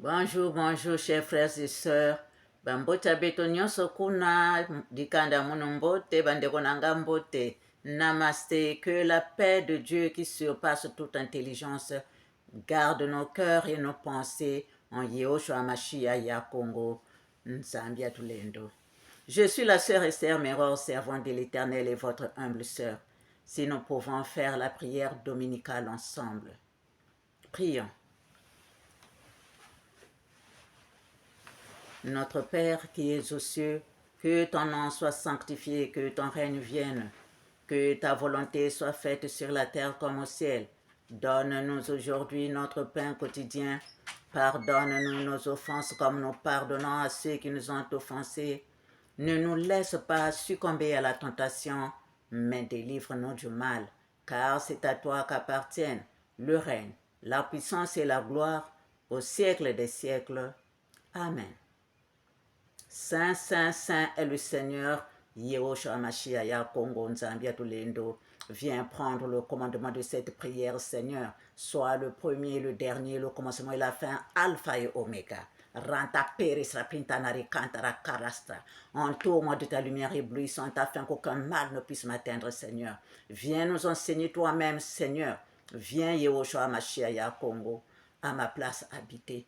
Bonjour, bonjour, chers frères et sœurs. Bambota beto nyonso kuna dikanda munombote bandeko nanga mbote. Namasté, que la paix de Dieu qui surpasse toute intelligence garde nos cœurs et nos pensées en Yehoshua Mashiach ya Congo. Nzambia Tulendo. Je suis la sœur Esther Meror, servante de l'Éternel et votre humble sœur. Si nous pouvons faire la prière dominicale ensemble. Prions. Notre Père qui es aux cieux, que ton nom soit sanctifié, que ton règne vienne, que ta volonté soit faite sur la terre comme au ciel. Donne-nous aujourd'hui notre pain quotidien. Pardonne-nous nos offenses comme nous pardonnons à ceux qui nous ont offensés. Ne nous laisse pas succomber à la tentation, mais délivre-nous du mal, car c'est à toi qu'appartiennent le règne, la puissance et la gloire au siècle des siècles. Amen. Saint, Saint, Saint est le Seigneur, Yehoshua Mashiach ya Congo Nzambia Tulendo. Viens prendre le commandement de cette prière, Seigneur. Sois le premier, le dernier, le commencement et la fin, Alpha et Oméga. Ranta Peris, Rapintanari, Kantara, Karastra. Entoure-moi de ta lumière éblouissante afin qu'aucun mal ne puisse m'atteindre, Seigneur. Viens nous enseigner toi-même, Seigneur. Viens, Yehoshua Mashiach ya Congo, à ma place habiter.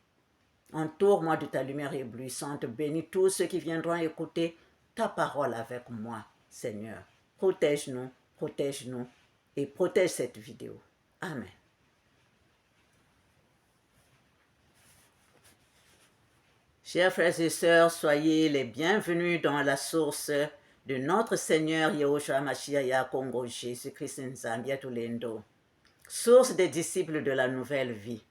Entoure-moi de ta lumière éblouissante. Bénis tous ceux qui viendront écouter ta parole avec moi, Seigneur. Protège-nous et protège cette vidéo. Amen. Chers frères et sœurs, soyez les bienvenus dans la source de notre Seigneur Yehoshua Mashiach ya Congo Jésus-Christ Nzambia Tulendo, source des disciples de la nouvelle vie.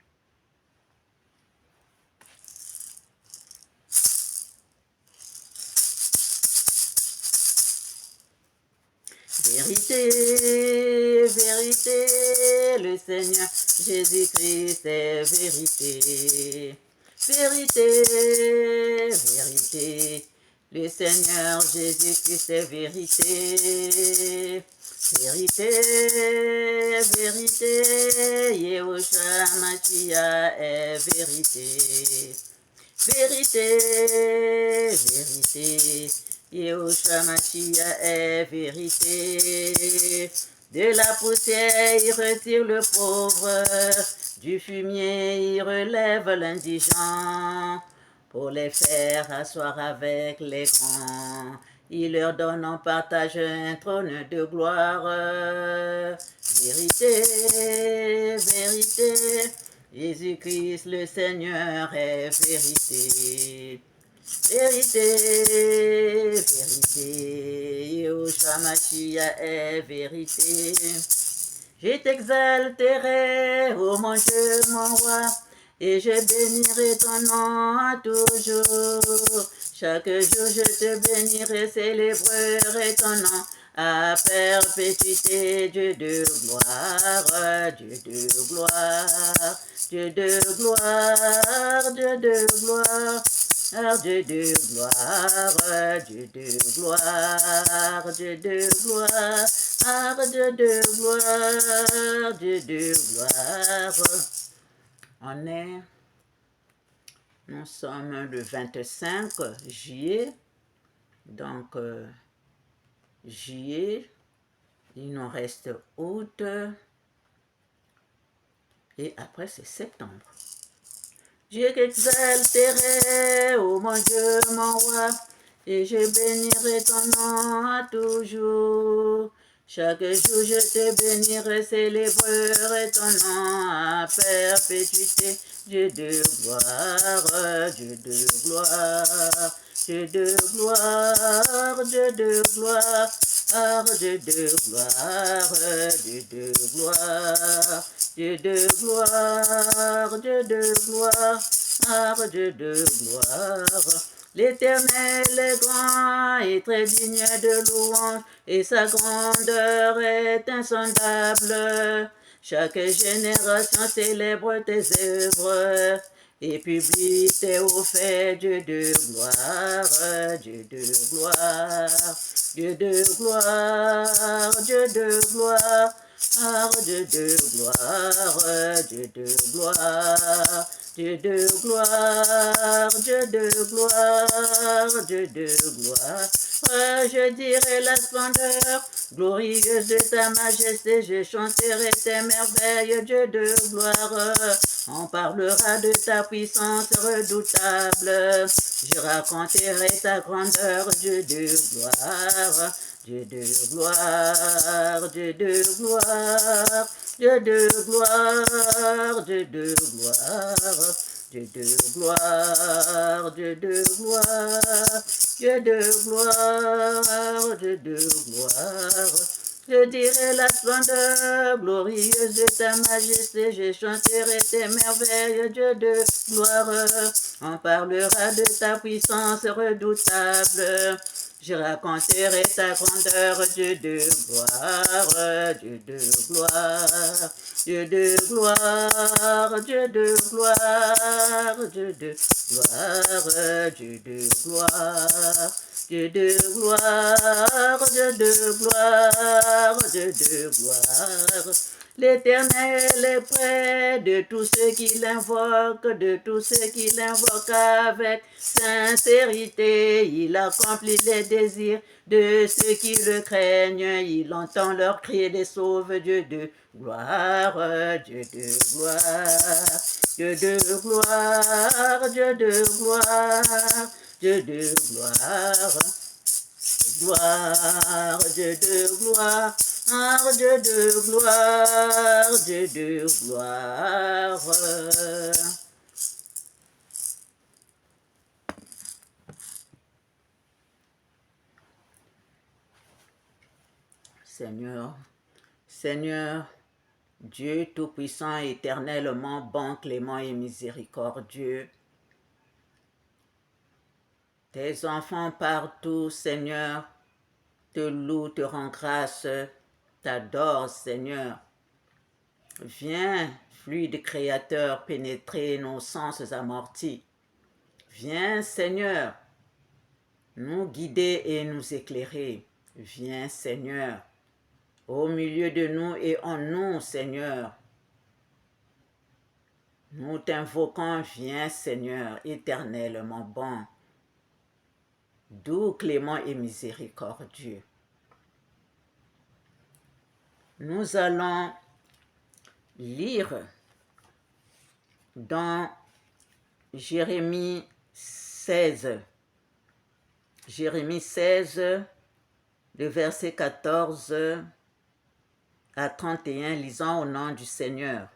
Vérité, vérité, le Seigneur Jésus-Christ est vérité. Vérité, vérité, le Seigneur Jésus-Christ est vérité. Vérité, vérité, Yehoshua Mashiach est vérité. Vérité, vérité, Yehoshua Mashiach est vérité. De la poussière, il retire le pauvre. Du fumier, il relève l'indigent. Pour les faire asseoir avec les grands, il leur donne en partage un trône de gloire. Vérité, vérité, Jésus-Christ le Seigneur est vérité. Vérité, vérité, Yehoshua Mashiach est vérité. Je t'exalterai, ô mon Dieu, mon roi, et je bénirai ton nom à toujours. Chaque jour je te bénirai, célébrerai ton nom à perpétuité. Dieu de gloire, Dieu de gloire, Dieu de gloire, Dieu de gloire. Dieu de gloire, Dieu de gloire, Dieu de gloire, Dieu de gloire, Dieu de gloire. Nous sommes le 25 juillet, donc juillet, il nous reste août, et après c'est septembre. Je t'exalterai, ô mon Dieu, mon roi, et je bénirai ton nom à toujours. Chaque jour je te bénirai, célébrerai ton nom à perpétuité. Dieu de gloire, Dieu de gloire, Dieu de gloire, Dieu de gloire. Dieu de gloire, Dieu de gloire, Dieu de gloire, Dieu de gloire, Dieu de gloire. L'Éternel est grand et très digne de louange, et sa grandeur est insondable. Chaque génération célèbre tes œuvres et publie tes hauts faits, Dieu de gloire, Dieu de gloire, Dieu de gloire, Dieu de gloire. Dieu de gloire, Dieu de gloire, Dieu de gloire, Dieu de gloire, Dieu de gloire. Je dirai la splendeur glorieuse de ta majesté, je chanterai tes merveilles, Dieu de gloire. On parlera de ta puissance redoutable, je raconterai ta grandeur, Dieu de gloire. Dieu de gloire, Dieu de gloire, Dieu de gloire, Dieu de gloire, Dieu de gloire, Dieu de gloire, Dieu de gloire, Dieu de gloire. Je dirai la splendeur glorieuse de ta majesté, je chanterai tes merveilles, Dieu de gloire. On parlera de ta puissance redoutable. Je raconterai ta grandeur, Dieu de gloire, Dieu de gloire, Dieu de gloire, Dieu de gloire, Dieu de gloire, Dieu de gloire, Dieu de gloire, Dieu de gloire, Dieu de gloire. L'Éternel est près de tous ceux qui l'invoquent, de tous ceux qui l'invoquent avec sincérité. Il accomplit les désirs de ceux qui le craignent. Il entend leur cri et les sauve. Dieu de gloire, Dieu de gloire, Dieu de gloire, Dieu de gloire, Dieu de gloire. Gloire, Dieu de gloire, Dieu de gloire, Dieu de gloire. Seigneur, Seigneur, Dieu tout-puissant, éternellement bon, clément et miséricordieux, tes enfants partout, Seigneur, te louent, te rendent grâce, t'adorent, Seigneur. Viens, fluide créateur, pénétrer nos sens amortis. Viens, Seigneur, nous guider et nous éclairer. Viens, Seigneur, au milieu de nous et en nous, Seigneur. Nous t'invoquons, viens, Seigneur, éternellement bon, doux, clément et miséricordieux. Nous allons lire dans Jérémie 16. Jérémie 16, le verset 14 à 31, lisant au nom du Seigneur.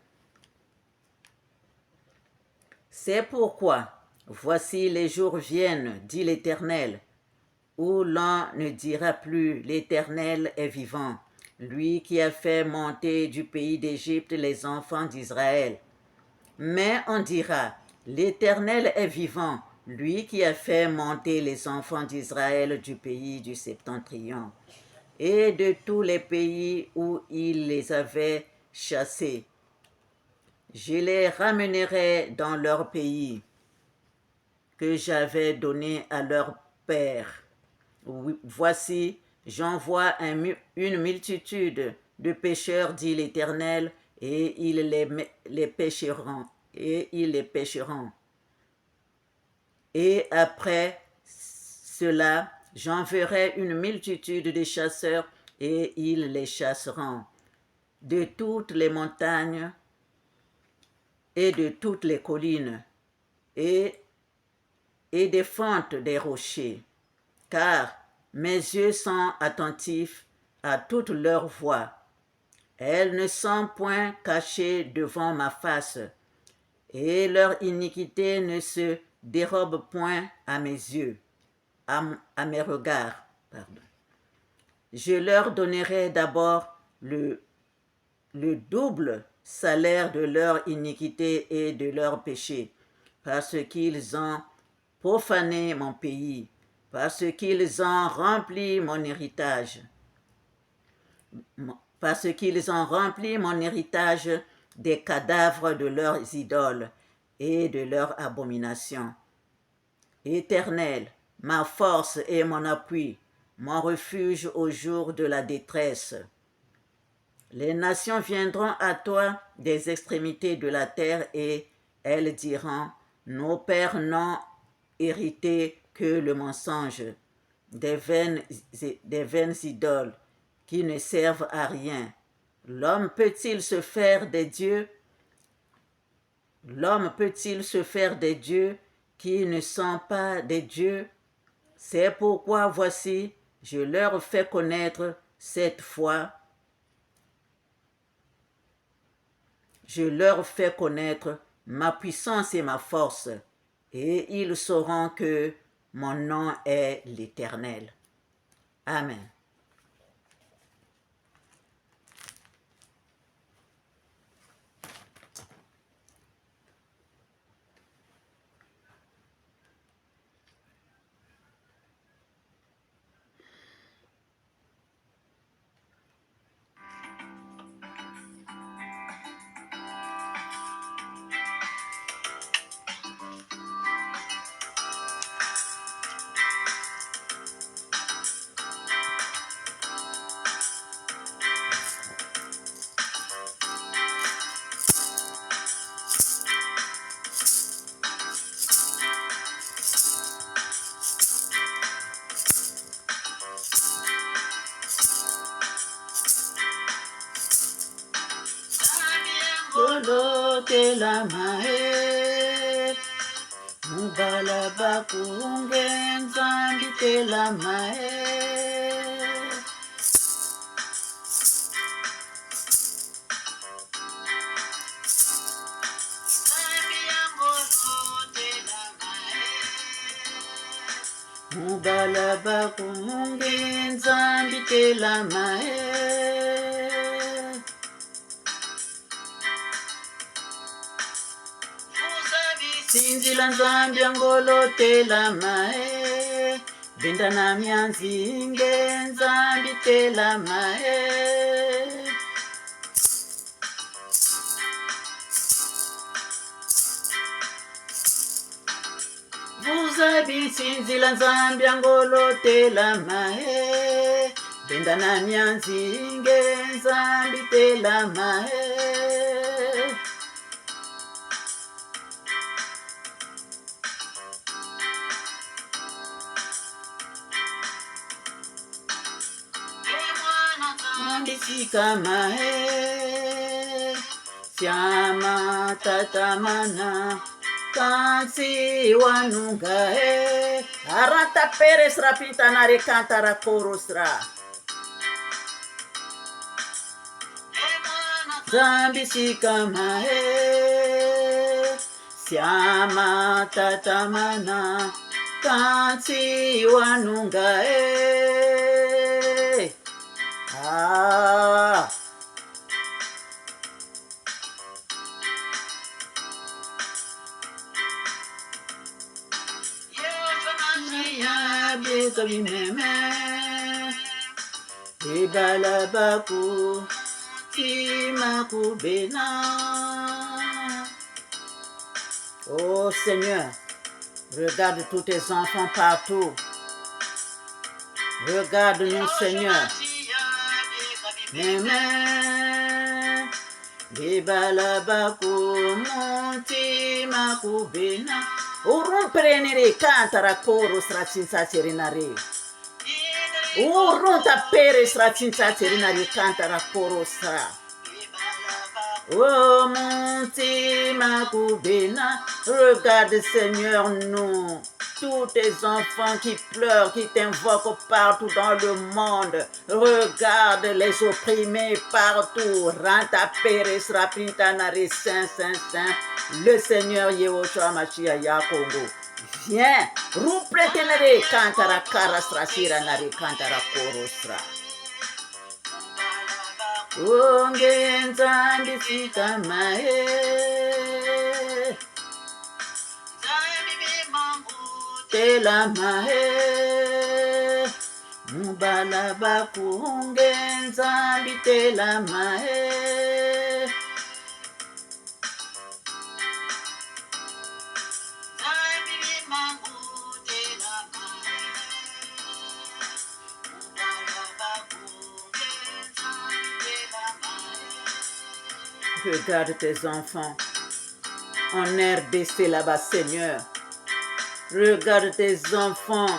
C'est pourquoi, voici les jours viennent, dit l'Éternel, où l'on ne dira plus, l'Éternel est vivant, lui qui a fait monter du pays d'Égypte les enfants d'Israël. Mais on dira, l'Éternel est vivant, lui qui a fait monter les enfants d'Israël du pays du septentrion et de tous les pays où il les avait chassés. Je les ramènerai dans leur pays que j'avais donné à leur père. Voici, j'envoie une multitude de pécheurs, dit l'Éternel, et ils les pêcheront. Et après cela, j'enverrai une multitude de chasseurs, et ils les chasseront de toutes les montagnes et de toutes les collines et des fentes des rochers, car mes yeux sont attentifs à toute leur voix. Elles ne sont point cachées devant ma face, et leur iniquité ne se dérobe point à mes yeux, à mes regards. Pardon. Je leur donnerai d'abord le double salaire de leur iniquité et de leur péché, parce qu'ils ont profané mon pays, parce qu'ils ont rempli mon héritage, des cadavres de leurs idoles et de leurs abominations. Éternel, ma force et mon appui, mon refuge au jour de la détresse. Les nations viendront à toi des extrémités de la terre et elles diront, nos pères n'ont hérité que le mensonge, des vaines idoles qui ne servent à rien. L'homme peut-il se faire des dieux? L'homme peut-il se faire des dieux qui ne sont pas des dieux? C'est pourquoi voici, je leur fais connaître cette fois, je leur fais connaître ma puissance et ma force, et ils sauront que mon nom est l'Éternel. Amen. La mae, mubala bakungen zambi te la mae. Mubala bakungen zambi te la mae. Sinzila nzambi angolo te la mae, binda na mianzinge nzambi te la mae. Vous avez sinzila nzambi angolo te la mae, binda na mianzinge nzambi te la mae. Sika mae, siama tatamana, kansi wanunga aranta peres rapita na recanta rakorosra. Zambi sika mae, siama tatamana, kansi wanunga Ah. Ibalabaku timakubena. Oh Seigneur, regarde tous tes enfants partout. Regarde-nous Seigneur. Amen. Bibalabaku mutima kubina. Urumprenere cantara coro stracinsa serinare. Urunta pere stracinsa serinare cantara coro stra. Oh mutima kubina. Regarde Seigneur nous. Tous tes enfants qui pleurent, qui t'invoquent partout dans le monde. Regarde les opprimés partout. Ranta Pérez, Rapintanare, Saint, Saint, Saint. Le Seigneur Yehoshua Mashiach Yakongo. Viens, roupletenere, Kantara Karastra, Siranare, Kantara Korostra. Ongenza Sika Mae. Te la mae, mubala bakungenza te la mae. Regarde tes enfants en RDC là-bas, Seigneur. Regarde tes enfants.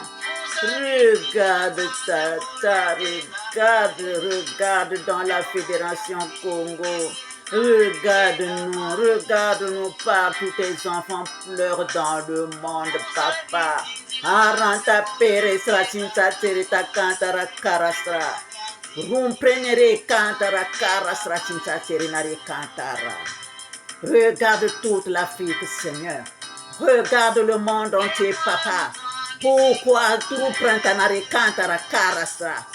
Regarde, Tata, regarde dans la Fédération Congo. Regarde-nous partout, tes enfants pleurent dans le monde, papa. Aranta peresra, cinta terita cantara carastra. Rumprenere cantara carastra, cinta terinare cantara. Regarde toute l'Afrique, Seigneur. Regarde le monde entier, papa. Pourquoi tu prentanare cantara carastra?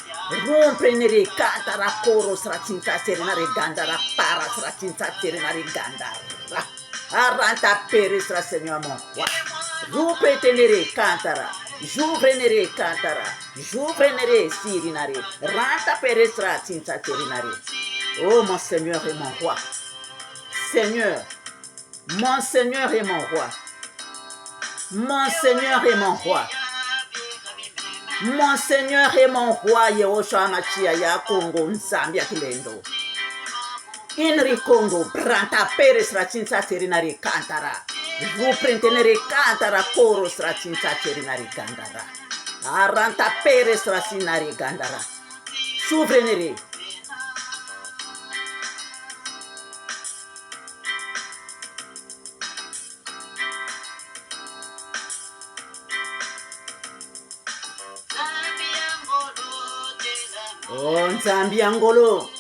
Romprenere cantara corosra cinta serenare gandara parasra cinta serenare gandara. Aranta peresra, Seigneur mon roi. Romprenere cantara. Jouvrenere cantara. Jouvrenere sirinare. Ranta peresra cinta serenare. Oh mon Seigneur et mon roi. Seigneur, mon Seigneur et mon roi. Mon Seigneur et mon roi. Mon Seigneur et mon roi, Yehoshua Machia, ya Congo, Nzambia Tulendo. Inri Congo, Branta Peres Racinsa Serinari Cantara. Vous prentenere Cantara, Coros Racinsa Serinari Gandara. Aranta Peres Racinari Gandara. Souvenere. Oh, Nzambi Angolo.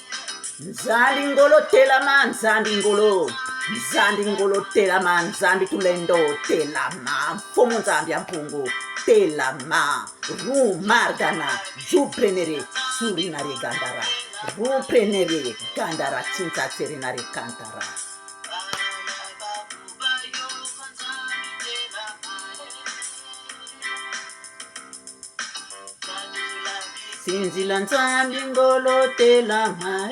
Nzambi Ngolo Telama, Nzambi Ngolo. Nzambi Ngolo Telama, Nzambi Tulendo Telama. Fomo Nzambi Ampungu Telama. Ru Margana. Juprenere Surinare Gandara. Ru Prenere Gandara Cinta Serinare Cantara. Sinzila Nzambi Ngolo Telama.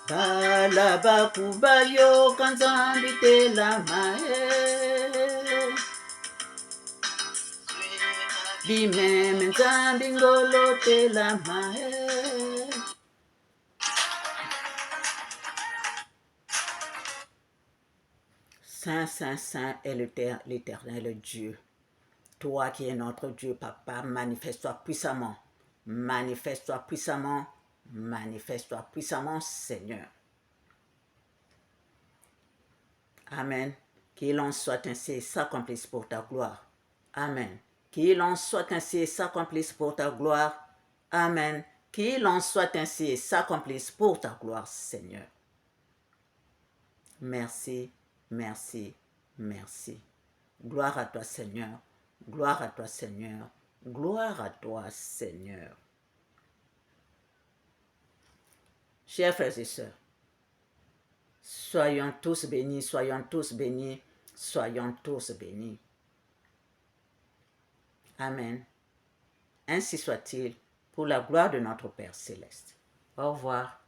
Balaba Kubayo Kanzambi Telama. Bimeme Nzambi Ngolo Telama. Saint, Saint, Saint est l'Éternel Dieu. Toi qui es notre Dieu, papa, manifeste-toi puissamment. Manifeste-toi puissamment. Manifeste-toi puissamment, Seigneur. Amen. Qu'il en soit ainsi et s'accomplisse pour ta gloire. Amen. Qu'il en soit ainsi et s'accomplisse pour ta gloire. Amen. Qu'il en soit ainsi et s'accomplisse pour ta gloire, Seigneur. Merci, merci, merci. Gloire à toi, Seigneur. Gloire à toi, Seigneur. Gloire à toi, Seigneur. Chers frères et sœurs, soyons tous bénis, soyons tous bénis, soyons tous bénis. Amen. Ainsi soit-il pour la gloire de notre Père céleste. Au revoir.